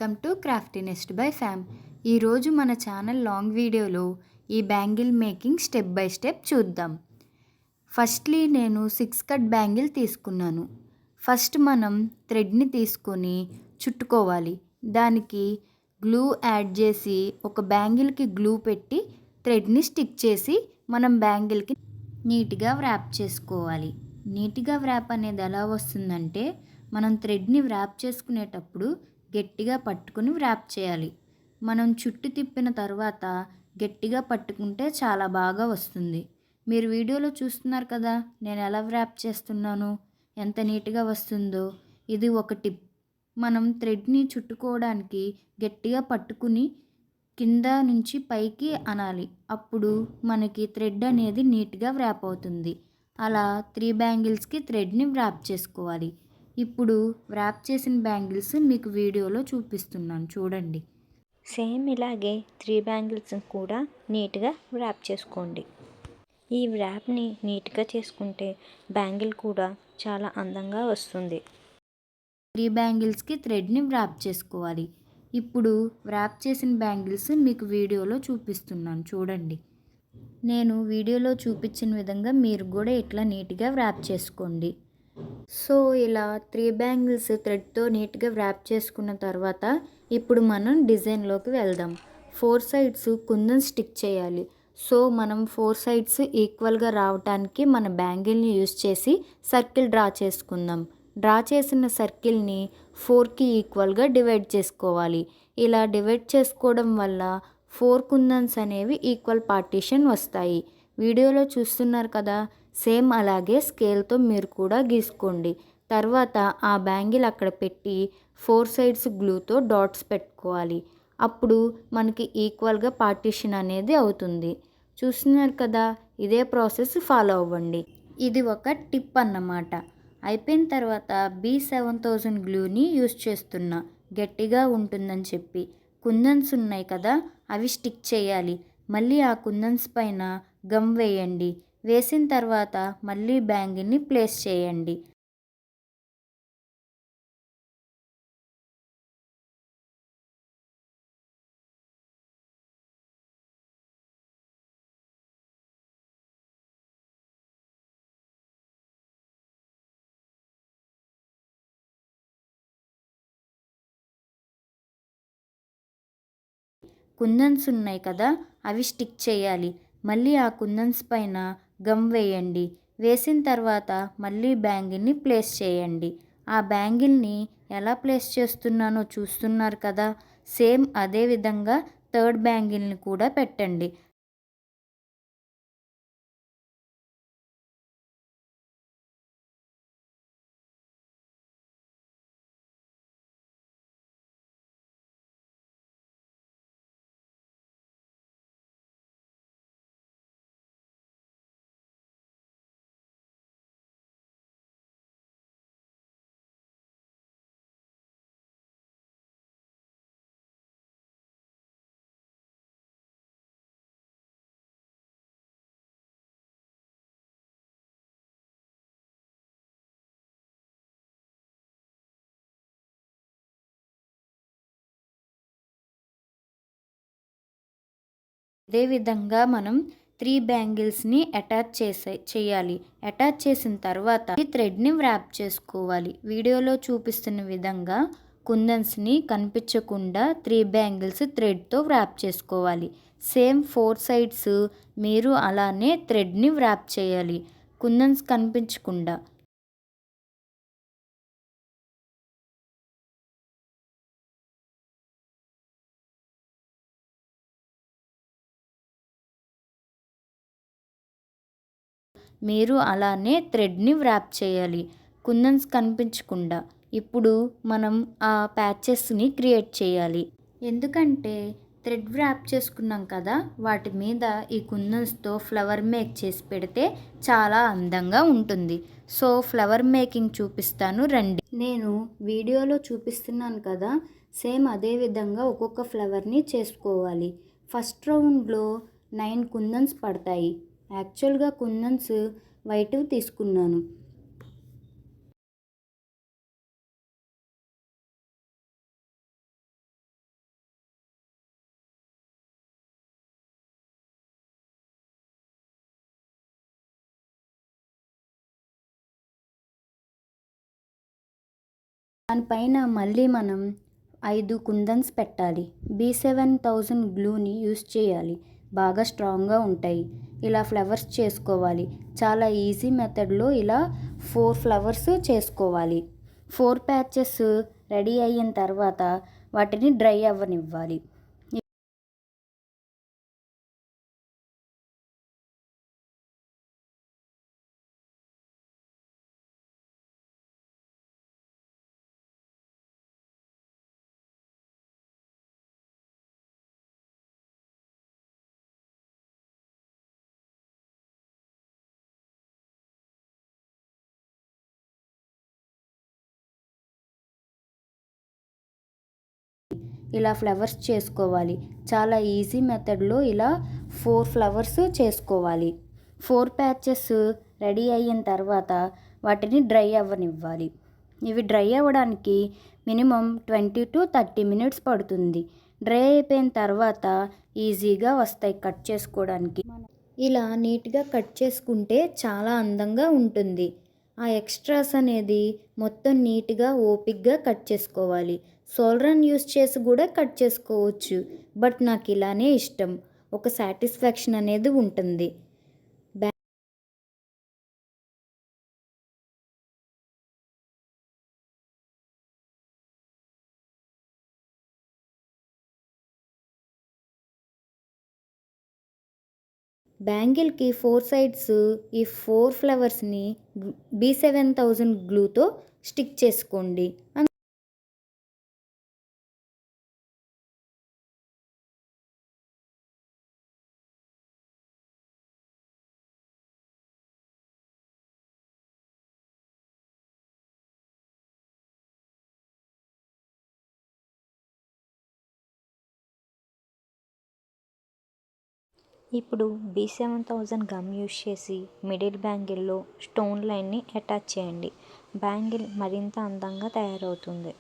Welcome to క్రాఫ్టీనెస్ట్ by ఫ్యామ్. ఈరోజు మన ఛానల్ లాంగ్ వీడియోలో ఈ bangle making step by step చూద్దాం. ఫస్ట్లీ నేను 6 కట్ బ్యాంగిల్ తీసుకున్నాను. ఫస్ట్ మనం థ్రెడ్ని తీసుకొని చుట్టుకోవాలి. దానికి గ్లూ యాడ్ చేసి ఒక బ్యాంగిల్కి గ్లూ పెట్టి థ్రెడ్ని స్టిక్ చేసి మనం బ్యాంగిల్కి నీట్గా వ్రాప్ చేసుకోవాలి. నీట్గా వ్రాప్ అనేది ఎలా వస్తుందంటే మనం థ్రెడ్ని వ్రాప్ చేసుకునేటప్పుడు గట్టిగా పట్టుకుని వ్రాప్ చేయాలి. మనం చుట్టు తిప్పిన తర్వాత గట్టిగా పట్టుకుంటే చాలా బాగా వస్తుంది. మీరు వీడియోలో చూస్తున్నారు కదా నేను ఎలా వ్రాప్ చేస్తున్నాను, ఎంత నీట్గా వస్తుందో. ఇది ఒక టిప్. మనం థ్రెడ్ని చుట్టుకోవడానికి గట్టిగా పట్టుకుని కింద నుంచి పైకి అనాలి. అప్పుడు మనకి థ్రెడ్ అనేది నీట్గా వ్రాప్ అవుతుంది. అలా 3 బ్యాంగిల్స్కి థ్రెడ్ని వ్రాప్ చేసుకోవాలి. ఇప్పుడు వ్రాప్ చేసిన బ్యాంగిల్స్ మీకు వీడియోలో చూపిస్తున్నాను చూడండి. సేమ్ ఇలాగే 3 బ్యాంగిల్స్ కూడా నీట్గా వ్రాప్ చేసుకోండి. ఈ వ్రాప్ని నీట్గా చేసుకుంటే బ్యాంగిల్ కూడా చాలా అందంగా వస్తుంది. 3 బ్యాంగిల్స్కి థ్రెడ్ని వ్రాప్ చేసుకోవాలి. ఇప్పుడు వ్రాప్ చేసిన బ్యాంగిల్స్ మీకు వీడియోలో చూపిస్తున్నాను చూడండి. నేను వీడియోలో చూపించిన విధంగా మీరు కూడా ఇట్లా నీట్గా వ్రాప్ చేసుకోండి. సో ఇలా 3 బ్యాంగిల్స్ థ్రెడ్తో నీట్గా వ్రాప్ చేసుకున్న తర్వాత ఇప్పుడు మనం డిజైన్లోకి వెళ్దాం. 4 సైడ్స్ కుందన్ స్టిక్ చేయాలి. సో మనం 4 సైడ్స్ ఈక్వల్గా రావటానికి మన బ్యాంగిల్ని యూజ్ చేసి సర్కిల్ డ్రా చేసుకుందాం. డ్రా చేసిన సర్కిల్ని 4కి ఈక్వల్గా డివైడ్ చేసుకోవాలి. ఇలా డివైడ్ చేసుకోవడం వల్ల 4 కుందన్స్ అనేవి ఈక్వల్ పార్టీషన్ వస్తాయి. వీడియోలో చూస్తున్నారు కదా, సేమ్ అలాగే స్కేల్తో మీరు కూడా గీసుకోండి. తర్వాత ఆ బ్యాంగిల్ అక్కడ పెట్టి 4 సైడ్స్ గ్లూతో డాట్స్ పెట్టుకోవాలి. అప్పుడు మనకి ఈక్వల్గా పార్టీషన్ అనేది అవుతుంది. చూస్తున్నారు కదా, ఇదే ప్రాసెస్ ఫాలో అవ్వండి. ఇది ఒక టిప్ అన్నమాట. అయిపోయిన తర్వాత B7000 గ్లూని యూజ్ చేస్తున్నా, గట్టిగా ఉంటుందని చెప్పి. కుందన్స్ ఉన్నాయి కదా, అవి స్టిక్ చేయాలి. మళ్ళీ ఆ కుందన్స్ పైన గమ్ వేయండి. వేసిన తర్వాత మళ్ళీ బ్యాంగిల్ని ప్లేస్ చేయండి. కుందన్స్ ఉన్నాయి కదా, అవి స్టిక్ చేయాలి. మళ్ళీ ఆ కుందన్స్ పైన గమ్ వేయండి. వేసిన తర్వాత మళ్ళీ బ్యాంగిల్ని ప్లేస్ చేయండి. ఆ బ్యాంగిల్ని ఎలా ప్లేస్ చేస్తున్నానో చూస్తున్నారు కదా, సేమ్ అదే విధంగా థర్డ్ బ్యాంగిల్ని కూడా పెట్టండి. ఇదే విధంగా మనం 3 బ్యాంగిల్స్ని అటాచ్ చేయాలి. అటాచ్ చేసిన తర్వాత ఈ థ్రెడ్ని వ్రాప్ చేసుకోవాలి. వీడియోలో చూపిస్తున్న విధంగా కుందన్స్ని కనిపించకుండా 3 బ్యాంగిల్స్ థ్రెడ్తో వ్రాప్ చేసుకోవాలి. సేమ్ 4 సైడ్స్ మీరు అలానే థ్రెడ్ని వ్రాప్ చేయాలి, కుందన్స్ కనిపించకుండా. మీరు అలానే థ్రెడ్ని వ్రాప్ చేయాలి, కుందన్స్ కనిపించకుండా. ఇప్పుడు మనం ఆ ప్యాచెస్ని క్రియేట్ చేయాలి. ఎందుకంటే థ్రెడ్ వ్రాప్ చేసుకున్నాం కదా, వాటి మీద ఈ కుందన్స్తో ఫ్లవర్ మేక్ చేసి పెడితే చాలా అందంగా ఉంటుంది. సో ఫ్లవర్ మేకింగ్ చూపిస్తాను రండి. నేను వీడియోలో చూపిస్తున్నాను కదా, సేమ్ అదే విధంగా ఒక్కొక్క ఫ్లవర్ని చేసుకోవాలి. ఫస్ట్ రౌండ్లో 9 కుందన్స్ పడతాయి. యాక్చువల్గా కుందన్స్ వైట్ తీసుకున్నాను. దానిపైన మళ్ళీ మనం 5 కుందన్స్ పెట్టాలి. B7000 గ్లూని యూస్ చేయాలి, బాగా స్ట్రాంగ్గా ఉంటాయి. ఇలా ఫ్లవర్స్ చేసుకోవాలి. చాలా ఈజీ మెథడ్లో ఇలా 4 ఫ్లవర్స్ చేసుకోవాలి. 4 ప్యాచెస్ రెడీ అయిన తర్వాత వాటిని డ్రై అవ్వనివ్వాలి. ఇలా ఫ్లవర్స్ చేసుకోవాలి. చాలా ఈజీ మెథడ్లో ఇలా 4 ఫ్లవర్స్ చేసుకోవాలి. 4 ప్యాచెస్ రెడీ అయిన తర్వాత వాటిని డ్రై అవ్వనివ్వాలి. ఇవి డ్రై అవ్వడానికి మినిమం 20 to 30 మినిట్స్ పడుతుంది. డ్రై అయిపోయిన తర్వాత ఈజీగా వస్తాయి కట్ చేసుకోవడానికి. ఇలా నీట్గా కట్ చేసుకుంటే చాలా అందంగా ఉంటుంది. ఆ ఎక్స్ట్రాస్ అనేది మొత్తం నీట్గా ఓపిక్గా కట్ చేసుకోవాలి. సోల్డర్ని యూస్ చేసి కూడా కట్ చేసుకోవచ్చు, బట్ నాకు ఇలానే ఇష్టం. ఒక సాటిస్ఫాక్షన్ అనేది ఉంటుంది. బ్యాంగిల్కి 4 సైడ్స్ ఈ 4 ఫ్లవర్స్ని B7000 గ్లూతో స్టిక్ చేసుకోండి. ఇప్పుడు B7000 గమ్ యూస్ చేసి మిడిల్ బ్యాంగిల్లో స్టోన్ లైన్ని అటాచ్ చేయండి. బ్యాంగిల్ మరింత అందంగా తయారవుతుంది.